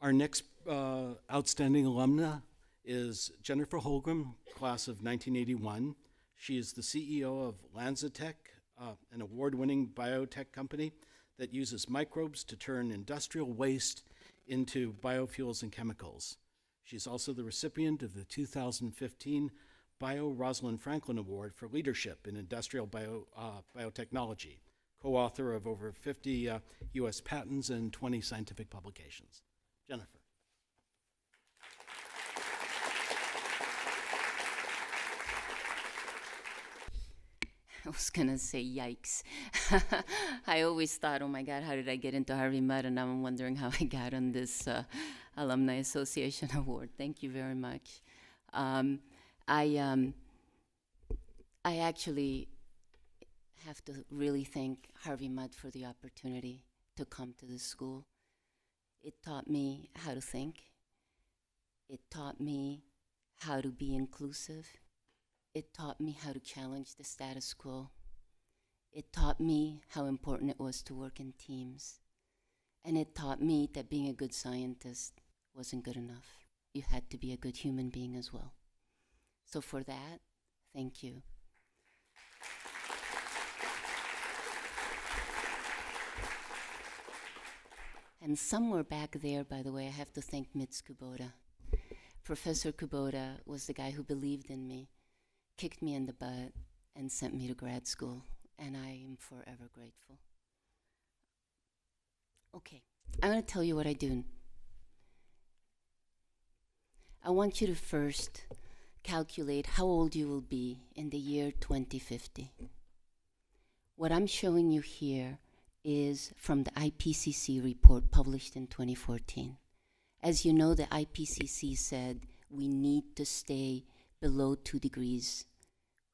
Our next outstanding alumna is Jennifer Holmgren, class of 1981. She is the CEO of LanzaTech, an award-winning biotech company that uses microbes to turn industrial waste into biofuels and chemicals. She's also the recipient of the 2015 BIO Rosalind Franklin Award for Leadership in Industrial Biotechnology, co-author of over 50 U.S. patents and 20 scientific publications. Jennifer. I was gonna say yikes. I always thought, oh my God, how did I get into Harvey Mudd? And now I'm wondering how I got on this Alumni Association Award. Thank you very much. I actually have to really thank Harvey Mudd for the opportunity to come to this school. It taught me how to think. It taught me how to be inclusive. It taught me how to challenge the status quo. It taught me how important it was to work in teams. And it taught me that being a good scientist wasn't good enough. You had to be a good human being as well. So for that, thank you. And somewhere back there, by the way, I have to thank Mitz Kubota. Professor Kubota was the guy who believed in me, kicked me in the butt, and sent me to grad school, and I am forever grateful. Okay, I'm going to tell you what I do. I want you to first calculate how old you will be in the year 2050. What I'm showing you here is from the IPCC report published in 2014. As you know, the IPCC said we need to stay below 2 degrees.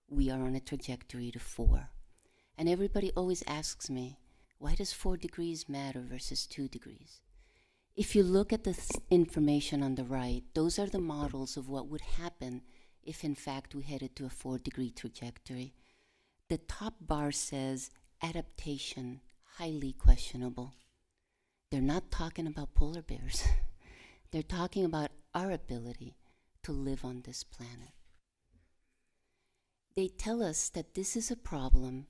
We are on a trajectory to 4. And everybody always asks me, why does 4 degrees matter versus 2 degrees? If you look at the information on the right, those are the models of what would happen if in fact we headed to a 4-degree trajectory. The top bar says adaptation, highly questionable. They're not talking about polar bears. They're talking about our ability to live on this planet. They tell us that this is a problem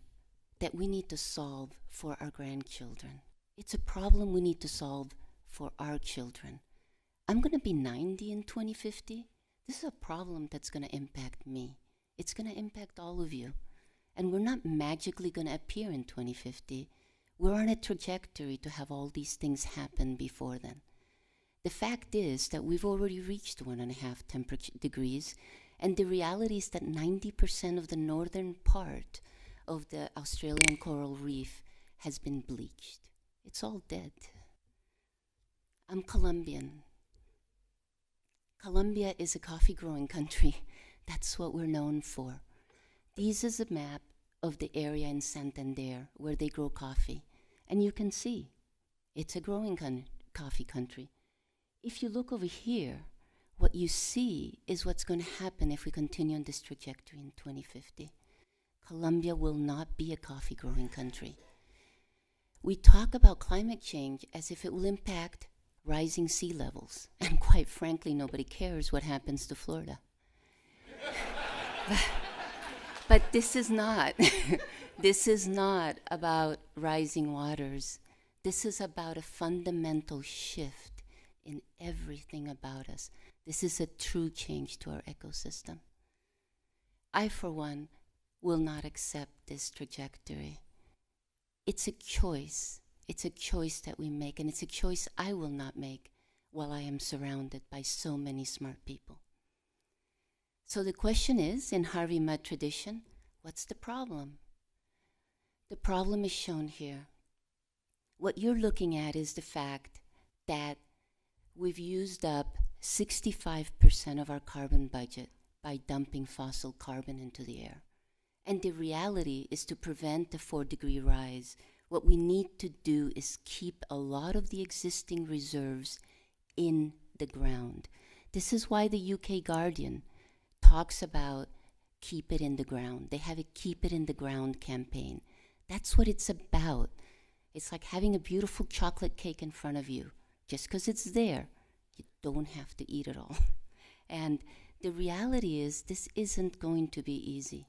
that we need to solve for our grandchildren. It's a problem we need to solve for our children. I'm going to be 90 in 2050. This is a problem that's going to impact me. It's going to impact all of you. And we're not magically going to appear in 2050. We're on a trajectory to have all these things happen before then. The fact is that we've already reached 1.5 degrees, and the reality is that 90% of the northern part of the Australian coral reef has been bleached. It's all dead. I'm Colombian. Colombia is a coffee-growing country. That's what we're known for. This is a map of the area in Santander where they grow coffee. And you can see it's a growing coffee country. If you look over here, what you see is what's going to happen if we continue on this trajectory in 2050. Colombia will not be a coffee-growing country. We talk about climate change as if it will impact rising sea levels. And quite frankly, nobody cares what happens to Florida. But this is not. This is not about rising waters. This is about a fundamental shift in everything about us. This is a true change to our ecosystem. I, for one, will not accept this trajectory. It's a choice. It's a choice that we make, and it's a choice I will not make while I am surrounded by so many smart people. So the question is, in Harvey Mudd tradition, what's the problem? The problem is shown here. What you're looking at is the fact that we've used up 65% of our carbon budget by dumping fossil carbon into the air. And the reality is, to prevent the 4-degree rise, what we need to do is keep a lot of the existing reserves in the ground. This is why the UK Guardian talks about keep it in the ground. They have a keep it in the ground campaign. That's what it's about. It's like having a beautiful chocolate cake in front of you. Just because it's there You don't have to eat it all. And the reality is this isn't going to be easy.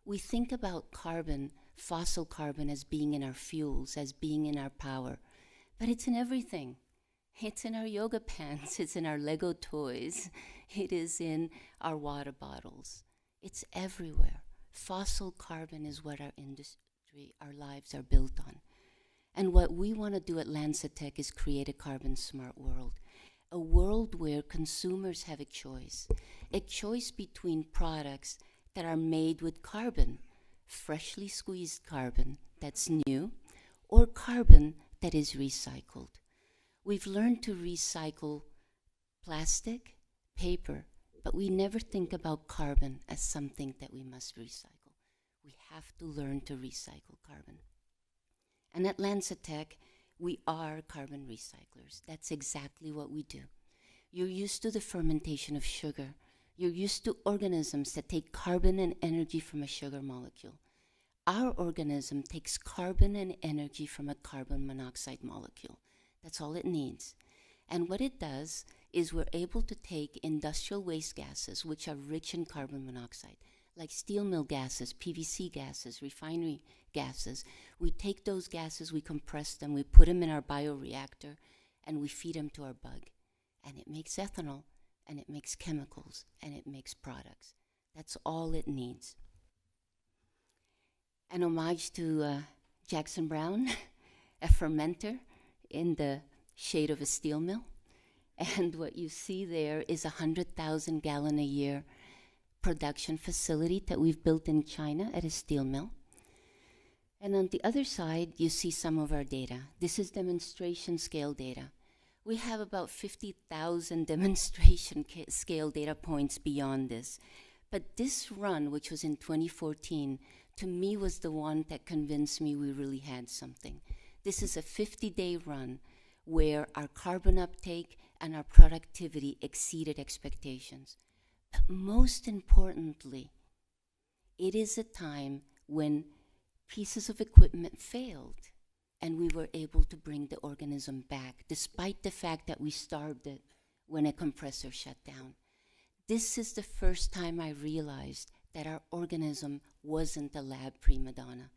We think about carbon, fossil carbon, as being in our fuels, as being in our power, but it's in everything. It's in our yoga pants, it's in our Lego toys, it is in our water bottles. It's everywhere. Fossil carbon is what our industry, our lives are built on. And what we want to do at LanzaTech is create a carbon smart world. A world where consumers have a choice between products that are made with carbon, freshly squeezed carbon that's new, or carbon that is recycled. We've learned to recycle plastic, paper, but we never think about carbon as something that we must recycle. We have to learn to recycle carbon. And at LanzaTech, we are carbon recyclers. That's exactly what we do. You're used to the fermentation of sugar. You're used to organisms that take carbon and energy from a sugar molecule. Our organism takes carbon and energy from a carbon monoxide molecule. That's all it needs. And what it does is we're able to take industrial waste gases, which are rich in carbon monoxide, like steel mill gases, PVC gases, refinery gases. We take those gases, we compress them, we put them in our bioreactor, and we feed them to our bug. And it makes ethanol, and it makes chemicals, and it makes products. That's all it needs. An homage to Jackson Brown, a fermenter in the shade of a steel mill. And what you see there is 100,000 gallon a year production facility that we've built in China at a steel mill. And on the other side, you see some of our data. This is demonstration scale data. We have about 50,000 demonstration scale data points beyond this. But this run, which was in 2014, to me was the one that convinced me we really had something. This is a 50-day run where our carbon uptake and our productivity exceeded expectations. But most importantly, it is a time when pieces of equipment failed and we were able to bring the organism back, despite the fact that we starved it when a compressor shut down. This is the first time I realized that our organism wasn't a lab prima donna,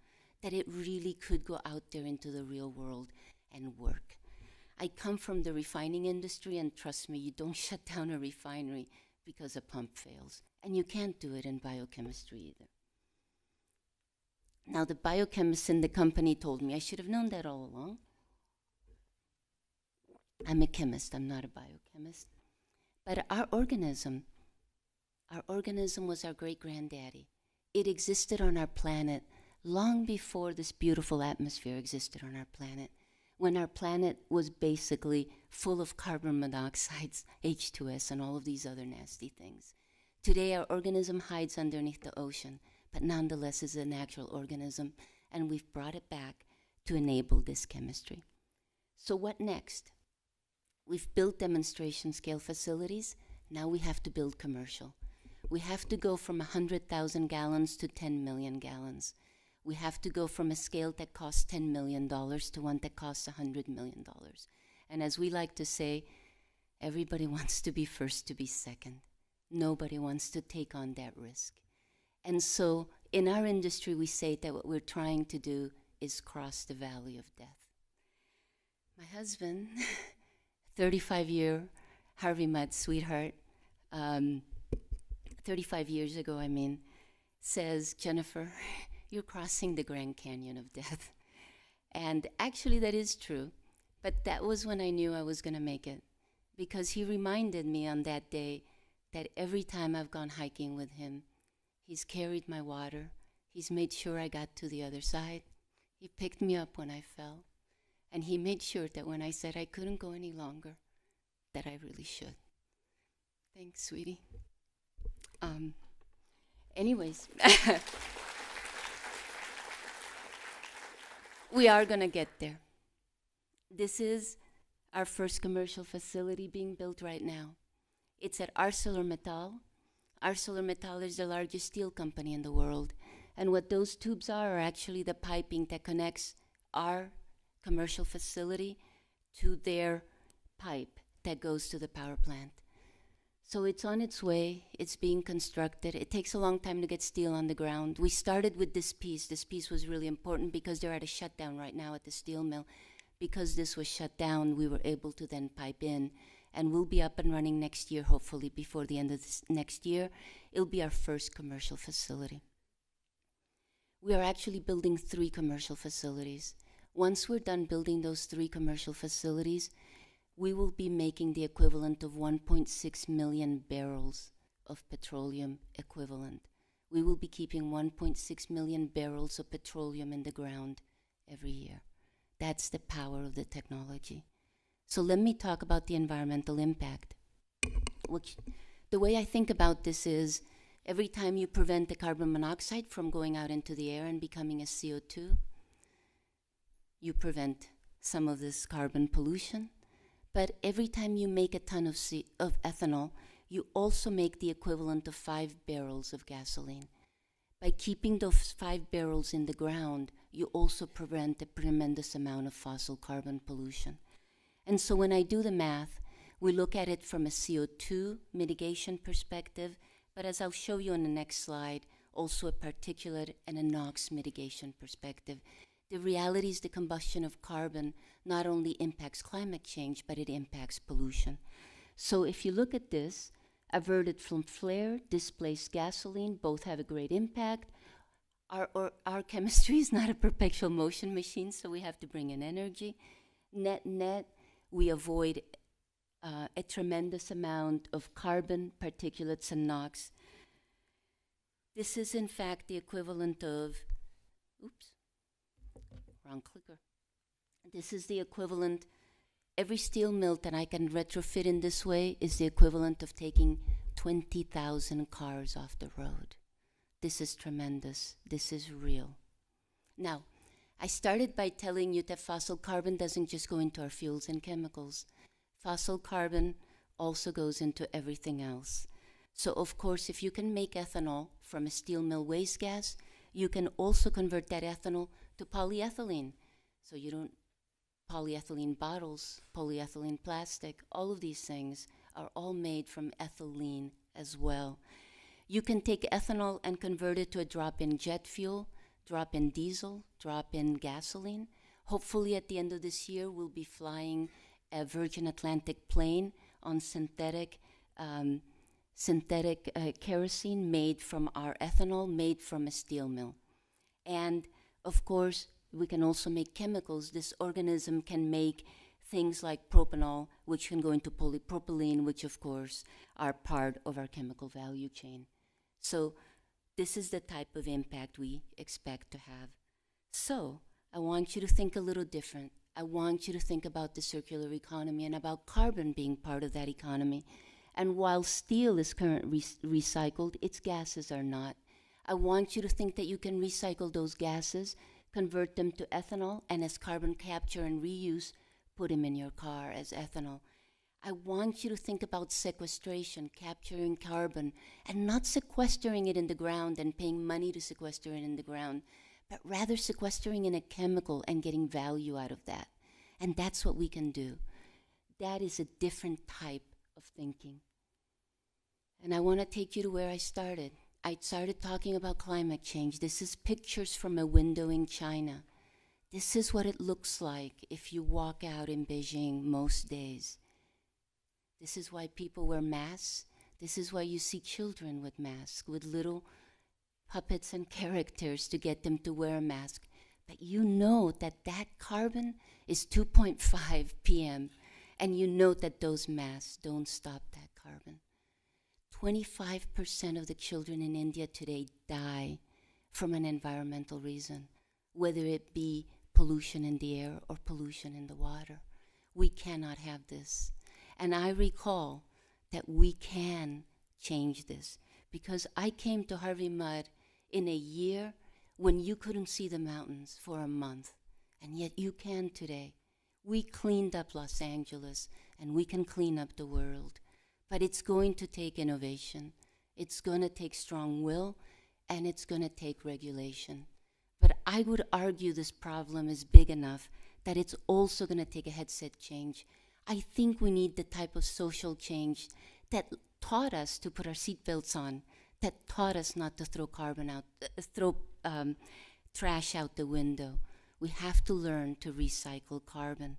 that it really could go out there into the real world and work. I come from the refining industry, and trust me, you don't shut down a refinery because a pump fails. And you can't do it in biochemistry either. Now, the biochemist in the company told me I should have known that all along. I'm a chemist, I'm not a biochemist. But our organism was our great-granddaddy. It existed on our planet long before this beautiful atmosphere existed on our planet, when our planet was basically full of carbon monoxides, H2S, and all of these other nasty things. Today, our organism hides underneath the ocean, but nonetheless is a natural organism, and we've brought it back to enable this chemistry. So what next? We've built demonstration scale facilities. Now we have to build commercial. We have to go from 100,000 gallons to 10 million gallons. We have to go from a scale that costs $10 million to one that costs $100 million. And as we like to say, everybody wants to be first to be second. Nobody wants to take on that risk. And so in our industry, we say that what we're trying to do is cross the valley of death. My husband, 35-year Harvey Mudd sweetheart, 35 years ago, says, Jennifer, you're crossing the Grand Canyon of death. And actually that is true, but that was when I knew I was going to make it, because he reminded me on that day that every time I've gone hiking with him, he's carried my water, he's made sure I got to the other side, he picked me up when I fell, and he made sure that when I said I couldn't go any longer, that I really should. Thanks, sweetie. Anyways, we are going to get there. This is our first commercial facility being built right now. It's at ArcelorMittal. ArcelorMittal is the largest steel company in the world. And what those tubes are actually the piping that connects our commercial facility to their pipe that goes to the power plant. So it's on its way. It's being constructed. It takes a long time to get steel on the ground. We started with this piece. This piece was really important because they're at a shutdown right now at the steel mill. Because this was shut down, we were able to then pipe in, and we'll be up and running next year, hopefully before the end of this next year. It'll be our first commercial facility. We are actually building 3 commercial facilities. Once we're done building those 3 commercial facilities, we will be making the equivalent of 1.6 million barrels of petroleum equivalent. We will be keeping 1.6 million barrels of petroleum in the ground every year. That's the power of the technology. So let me talk about the environmental impact. The way I think about this is every time you prevent the carbon monoxide from going out into the air and becoming a CO2, you prevent some of this carbon pollution. But every time you make a ton of ethanol, you also make the equivalent of 5 barrels of gasoline. By keeping those 5 barrels in the ground, you also prevent a tremendous amount of fossil carbon pollution. And so when I do the math, we look at it from a CO2 mitigation perspective, but as I'll show you on the next slide, also a particulate and a NOx mitigation perspective. The reality is the combustion of carbon not only impacts climate change, but it impacts pollution. So if you look at this, averted from flare, displaced gasoline, both have a great impact. Our chemistry is not a perpetual motion machine, so we have to bring in energy. Net, we avoid a tremendous amount of carbon, particulates, and NOx. This is, in fact, the equivalent of, wrong clicker. This is the equivalent, every steel mill that I can retrofit in this way is the equivalent of taking 20,000 cars off the road. This is tremendous. This is real. Now, I started by telling you that fossil carbon doesn't just go into our fuels and chemicals. Fossil carbon also goes into everything else. So, of course, if you can make ethanol from a steel mill waste gas, you can also convert that ethanol to polyethylene. So you don't, polyethylene bottles, polyethylene plastic, all of these things are all made from ethylene as well. You can take ethanol and convert it to a drop-in jet fuel, drop-in diesel, drop-in gasoline. Hopefully at the end of this year, we'll be flying a Virgin Atlantic plane on synthetic kerosene made from our ethanol, made from a steel mill. And of course, we can also make chemicals. This organism can make things like propanol, which can go into polypropylene, which of course are part of our chemical value chain. So this is the type of impact we expect to have. So I want you to think a little different. I want you to think about the circular economy and about carbon being part of that economy. And while steel is currently recycled, its gases are not. I want you to think that you can recycle those gases, convert them to ethanol, and as carbon capture and reuse, put them in your car as ethanol. I want you to think about sequestration, capturing carbon, and not sequestering it in the ground and paying money to sequester it in the ground, but rather sequestering in a chemical and getting value out of that. And that's what we can do. That is a different type of thinking. And I want to take you to where I started. I started talking about climate change. This is pictures from a window in China. This is what it looks like if you walk out in Beijing most days. This is why people wear masks. This is why you see children with masks, with little puppets and characters to get them to wear a mask. But you know that that carbon is 2.5 p.m. And you know that those masks don't stop that carbon. 25% of the children in India today die from an environmental reason, whether it be pollution in the air or pollution in the water. We cannot have this. And I recall that we can change this because I came to Harvey Mud in a year when you couldn't see the mountains for a month, and yet you can today. We cleaned up Los Angeles, and we can clean up the world. But it's going to take innovation. It's going to take strong will, and it's going to take regulation. But I would argue this problem is big enough that it's also going to take a headset change. I think we need the type of social change that taught us to put our seatbelts on, that taught us not to throw trash out the window. We have to learn to recycle carbon.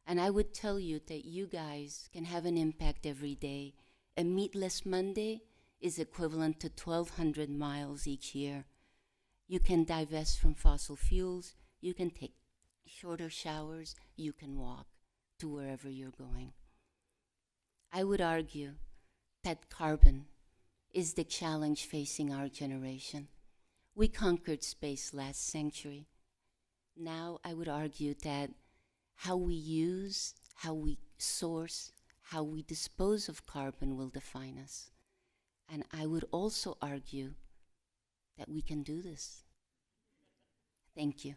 And I would tell you that you guys can have an impact every day. A meatless Monday is equivalent to 1,200 miles each year. You can divest from fossil fuels, you can take shorter showers, you can walk to wherever you're going. I would argue that carbon is the challenge facing our generation. We conquered space last century. Now I would argue that how we use, how we source, how we dispose of carbon will define us. And I would also argue that we can do this. Thank you.